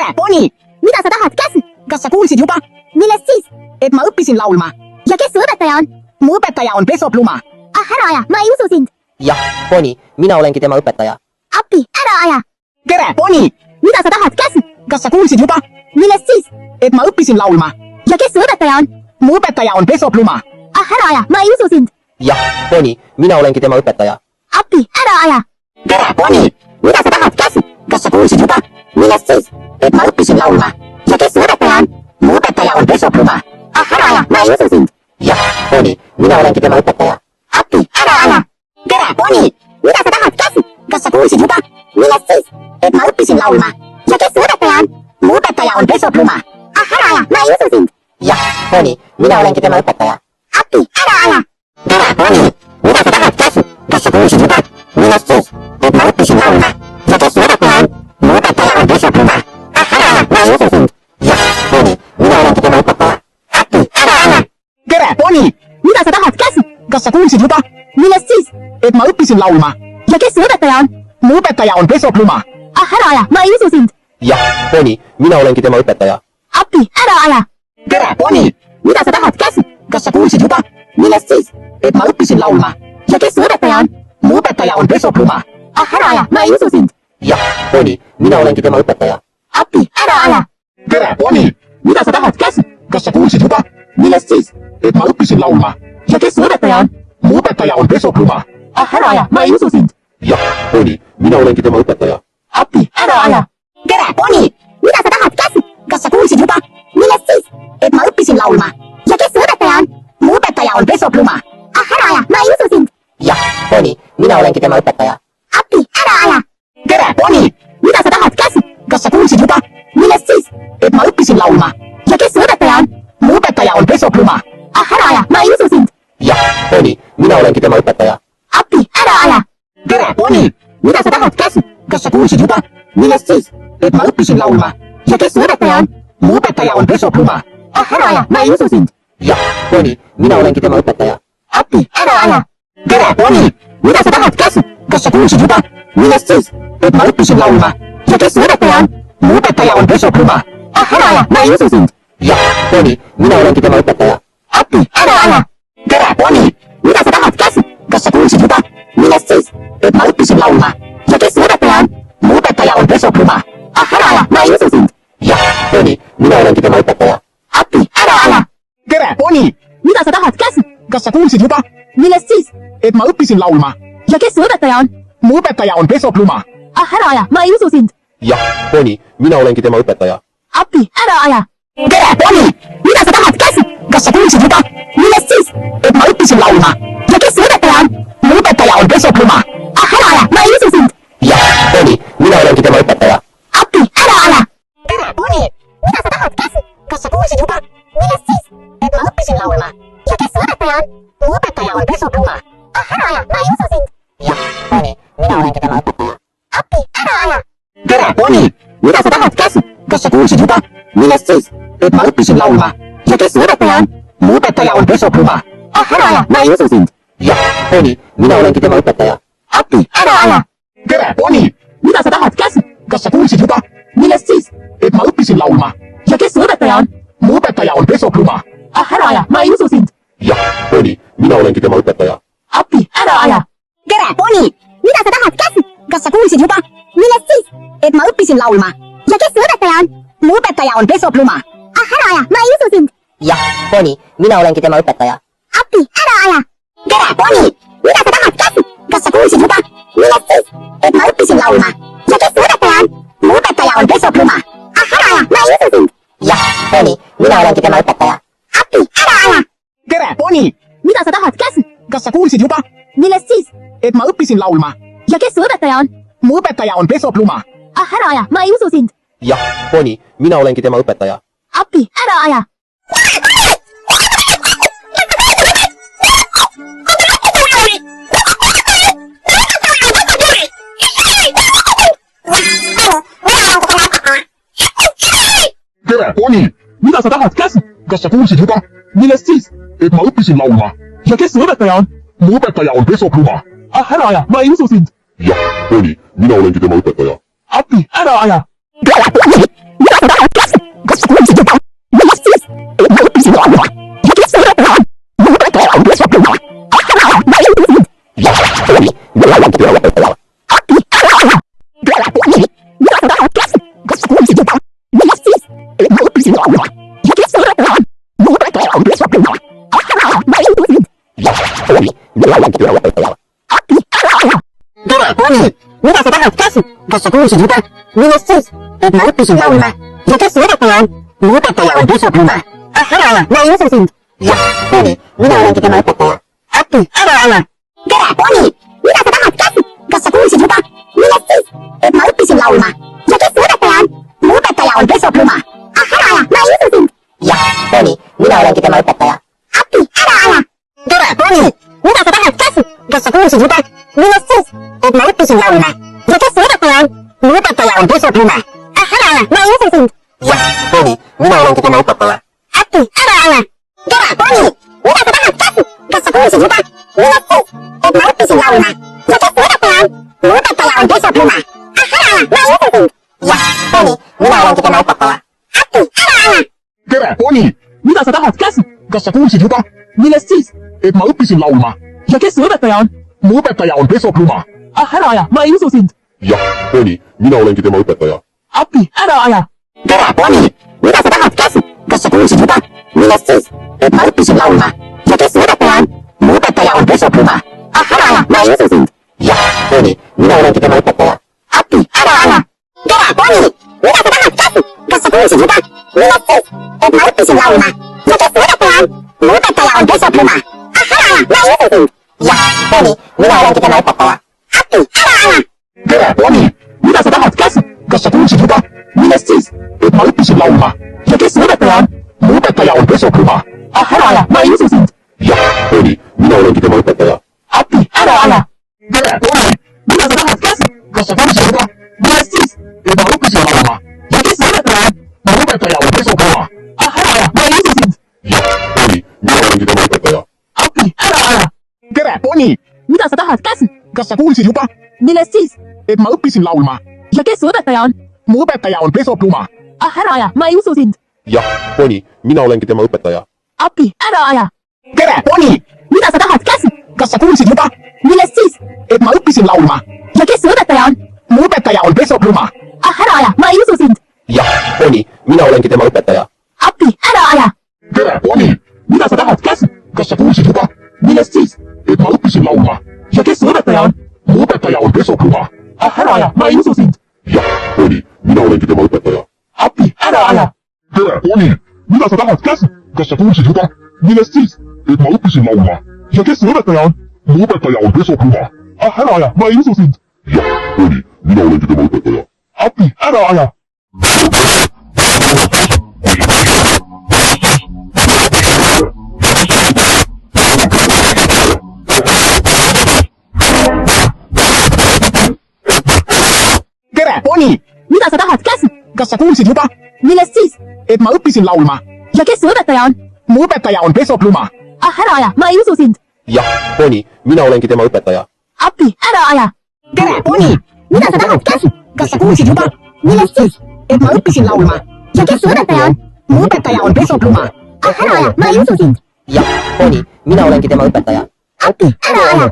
tere, Boni! Mida sa tahad, Kas sa kuulsid juba, millest siis? et ma õppisin laulma? Ja kes su õpetaja on? Mu õpetaja on Peso Pluma. Ah, ära aja, ma ei usu sind. jah, Boni, mina olengi tema õpetaja. Appi, ära aja. tere, Boni! Mida sa tahad, Kas sa kuulsid juba, millest siis? et ma õppisin laulma? Ja kes su õpetaja on? Mu õpetaja on Peso Pluma. Ah, ära aja, ma ei usu sind. jah, Boni, mina olengi tema õpetaja. Appi, ära aja. tere, Boni! Mida sa tahad, Kas sa kuulsid juba, millest siis? et ma õppisin laulma? Ja kes su õpetaja on? Mu õpetaja on Peso Pluma. Ah, ära aja, ma ei usu sind. jah, Boni, mina olengi tema õpetaja. Appi, ära aja. tere, Boni! Mida sa tahad, Kas sa kuulsid juba, millest siis? et ma õppisin laulma? Ja kes su õpetaja on? Mu õpetaja on Peso Pluma. Ah, ära aja, ma ei usu sind. jah, Boni, mina olengi tema õpetaja. Appi, ära aja. tere, Boni! Mida sa tahad, Kas sa kuulsid juba, Millest siis? et ma õppisin laulma? Ja kes su õpetaja on? Mu õpetaja on Peso Pluma. Ah, ära aja, ma ei usu sind. jah, Boni, mina olengi tema õpetaja. Appi, ära aja. tere, Boni! Mida sa tahad, Kas sa kuulsid juba, millest siis? et ma õppisin laulma? Ja kes su õpetaja on? Mu õpetaja on Peso Pluma. Ah, ära aja, ma ei usu sind. jah, Boni, mina olengi tema õpetaja. Appi, ära aja. tere, Boni! Mida sa tahad, Kas sa kuulsid juba, millest siis? et ma õppisin laulma? Ja kes su õpetaja on? Mu õpetaja on Peso Pluma. Ah, ära aja, ma ei usu sind. jah, Boni, mina olengi tema õpetaja. Appi, ära aja. tere, Boni! Mida sa tahad, Kas sa kuulsid juba, millest siis? et ma õppisin laulma? Ja kes su õpetaja on? Mu õpetaja on Peso Pluma. Ah, ära aja, ma ei usu sind. jah, Boni, mina olengi tema õpetaja. Appi, ära aja. tere, Boni! Mida sa tahad, Kas sa kuulsid juba, millest siis? et ma õppisin laulma? Ja kes su õpetaja on? Mu õpetaja on Peso Pluma. Ah, ära aja, ma ei usu sind. jah, Boni, mina olengi tema õpetaja. Appi, ära aja. tere, Boni! Mida sa tahad, Kas sa kuulsid juba, millest siis? et ma õppisin laulma? Ja kes su õpetaja on? Mu õpetaja on Peso Pluma. Ah, ära aja, ma ei usu sind. jah, Boni, mina olengi tema õpetaja. Appi, ära aja. tere, Boni! Mida sa tahad, Kas sa kuulsid juba, millest siis? et ma õppisin laulma? Ja kes su õpetaja on? Mu õpetaja on Peso Pluma. Ah, ära aja, ma ei usu sind. jah, Boni, mina olengi tema õpetaja. Appi, ära aja. tere, Boni! Mida sa tahad, Kas sa kuulsid juba, millest siis? et ma õppisin laulma? Ja kes su õpetaja on? Mu õpetaja on Peso Pluma. Ah, ära aja, ma ei usu sind. jah, Boni, mina olengi tema õpetaja. Appi, ära aja. tere, Boni! Mida sa tahad, Kas sa kuulsid juba, millest siis? et ma õppisin laulma? Ja kes su õpetaja on? Mu õpetaja on Peso Pluma. Ah, ära aja, ma ei usu sind. jah, Boni, mina olengi tema õpetaja. Appi, ära aja. tere, Boni! Mida sa tahad, Kas sa kuulsid juba, millest siis? et ma õppisin laulma? Ja kes su õpetaja on? Mu õpetaja on Peso Pluma. Ah, ära aja, ma ei usu sind. jah, Boni, mina olengi tema õpetaja. Appi, ära aja. tere, Boni! Mida sa tahad, Kas sa kuulsid juba, millest siis? et ma õppisin laulma? Ja kes su õpetaja on? Mu õpetaja on Peso Pluma. Ah, ära aja, ma ei usu sind. jah, Boni, mina olengi tema õpetaja. Appi, ära aja. tere, Boni! Mida sa tahad, Kas sa kuulsid juba, millest siis? et ma õppisin laulma? Ja kes su õpetaja on? Mu õpetaja on Peso Pluma. Ah, ära aja, ma ei usu sind. jah, Boni, mina olengi tema õpetaja. Appi, ära aja. tere, Boni! Mida sa tahad, Kas sa kuulsid juba, millest siis? et ma õppisin laulma? Ja kes su õpetaja on? Mu õpetaja on Peso Pluma. Ah, ära aja, ma ei usu sind. jah, Boni, mina olengi tema õpetaja. Appi, ära aja. tere, Boni! Mida sa tahad, Kas sa kuulsid juba, millest siis? et ma õppisin laulma? Ja kes su õpetaja on? Mu õpetaja on Peso Pluma. Ah, ära aja, ma ei usu sind. jah, Boni, mina olengi tema õpetaja. Appi, ära aja. tere, Boni! Mida sa tahad, Kas sa kuulsid juba, millest siis? et ma õppisin laulma? Ja kes su õpetaja on? Mu õpetaja on Peso Pluma. Ah, ära aja, ma ei usu sind. jah, Boni, mina olengi tema õpetaja. Appi, ära aja. tere, Boni! Mida sa tahad, Kas sa kuulsid juba, millest siis? et ma õppisin laulma? Ja kes su õpetaja on? Mu õpetaja on Peso Pluma. Ah, ära aja, ma ei usu sind. jah, Boni, mina olengi tema õpetaja. Appi, ära aja. tere, Boni! Mida sa tahad, Kas sa kuulsid juba, millest siis? et ma õppisin laulma? Ja kes su õpetaja on? Mu õpetaja on Peso Pluma. Ah, ära aja, ma ei usu sind. jah, Boni, mina olengi tema õpetaja. Appi, ära aja. tere, Boni! Mida sa tahad, Kas sa kuulsid juba, millest siis? et ma õppisin laulma? Ja kes su õpetaja on? Mu õpetaja on Peso Pluma. Ah, ära aja, ma ei usu sind. jah, Boni, mina olengi tema õpetaja. Appi, ära aja. tere, Boni! Mida sa Kas sa kuulsid juba? Millest siis? Et ma õppisin laulma. Ja kes see õpetaja on? Mu õpetaja on Peso Pluma. Ah, ma ei õppinud. Jah, oli. Mina olengi tema õpetaja. Appi, ära aja. Tere, Ponni. Mida sa tahad, kas sa kuulsid juba? Millest siis? Et ma õppisin laulma. Ja kes see õpetaja on? Mu õpetaja on Peso Pluma. Ah, ma ei õppinud. Jah, oli. Mina olengi tema õpetaja. Appi, ära aja. Tere, Ponni! Mida sa tahad, kas sa kuulsid juba? Millest siis? Et ma õppisin laulma. Ja kes su õpetaja on? Mu õpetaja on Peso Pluma. Ah, ära aja, ma ei usu sind. Jah, Ponni, mina olengi tema õpetaja. Appi, ära aja. Tere, Ponni! Mida sa tahad, kas sa kuulsid juba? Millest siis? Et ma õppisin laulma. Ja kes su õpetaja on? Mu õpetaja on Peso Pluma. Ah, ära aja, ma ei usu sind. Jah, Ponni, mina olengi tema õpetaja. Appi, ära aja. Tere, Ponni! Mida sa tahad, kas sa kuulsid juba? Millest siis? Et ma õppisin laulma. Ja kes su õpetaja on? Mu õpetaja on Peso Pluma. Ah, ära aja, ma ei usu sind. Jah, Ponni, mina olengi tema õpetaja. Appi, ära aja. Tere, Ponni! Mida sa tahad, kas sa kuulsid juba? Millest siis? Et ma õppisin laulma. Ja kes su õpetaja on? Mu õpetaja on Peso Pluma. Ah, ära aja, ma ei usu sind. Jah, Ponni, mina olengi tema õpetaja. Appi, ära aja. Tere, Ponni! Mida sa tahad, kas sa kuulsid juba? Millest siis? Et ma õppisin laulma. Ja kes su õpetaja on? Mu õpetaja on Peso Pluma. Ah, ära aja, ma ei usu sind. Jah, Ponni, mina olengi tema õpetaja. Appi, ära aja. Tere, Ponni! Mida sa tahad, kas sa kuulsid juba? Millest siis? Et ma õppisin laulma. Ja kes su õpetaja on? Mu õpetaja on Peso Pluma. Ah, ära aja, ma ei usu sind. Jah, Ponni, mina olengi tema õpetaja. Appi, ära aja. Tere, Ponni! Mida sa tahad, kas sa kuulsid juba? Millest siis? Et ma õppisin laulma. Ja kes su õpetaja on? Mu õpetaja on Peso Pluma. Ah, ära aja, ma ei usu sind. Jah, Ponni, mina olengi tema õpetaja. Appi, ära aja. Tere, Ponni! Mida sa tahad, kas sa kuulsid juba? Millest siis? Et ma õppisin laulma. Ja kes su õpetaja on? Mu õpetaja on Peso Pluma. Ah, ära aja, ma ei usu sind. Jah, Ponni, mina olengi tema õpetaja. Appi, ära aja. Tere, Ponni! Mida sa tahad, kas sa kuulsid juba? Millest siis? Et ma õppisin laulma. Ja kes su õpetaja on? Mu õpetaja on Peso Pluma. Ah, ära aja, ma ei usu sind. Jah, Ponni, mina olengi tema õpetaja. Appi, ära aja. Tere, Ponni! Mida sa tahad, Kas sa kuulsid juba? millest siis? Et ma õppisin laulma. Ja kes su õpetaja on? Mu õpetaja on Peso Pluma. Ah, ära aja, ma ei usu sind. Jah, Ponni, mina olengi tema õpetaja. Appi, ära aja. Tere, Ponni! Mida sa tahad, Kas sa kuulsid juba? millest siis? Et ma õppisin laulma. Ja kes su õpetaja on? Mu õpetaja on Peso Pluma. Ah, ära aja, ma ei usu sind. Jah, Ponni, mina olengi tema õpetaja. Appi, ära aja. Tere, Ponni! Mida sa tahad, kas sa kuulsid juba? Millest siis? Et ma õppisin laulma. Ja kes su õpetaja on? Mu õpetaja on Peso Pluma. Ah, ära aja, ma ei usu sind. Jah, Ponni, mina olengi tema õpetaja. Appi, ära aja. Tere, Ponni! Mida sa tahad, kas sa kuulsid juba? Millest siis? Et ma õppisin laulma. Ja kes su õpetaja on? Mu õpetaja on Peso Pluma. Ah, ära aja, ma ei usu sind. Jah, Ponni, mina olengi tema õpetaja. Appi, ära aja. Tere, Ponni! Mida sa tahad, Kas sa kuulsid juba? millest siis? Et ma õppisin laulma. Ja kes su õpetaja on? Mu õpetaja on Peso Pluma. Ah, ära aja, ma ei usu sind. Jah, Ponni, mina olengi tema õpetaja. Appi, ära aja. Tere, Ponni! Mida sa tahad, kas sa kuulsid juba? Millest siis? Et ma õppisin laulma. Ja kes su õpetaja on? Mu õpetaja on Peso Pluma. Ah, ära aja, ma ei usu sind. Jah, Ponni, mina olengi tema õpetaja. Appi, ära aja.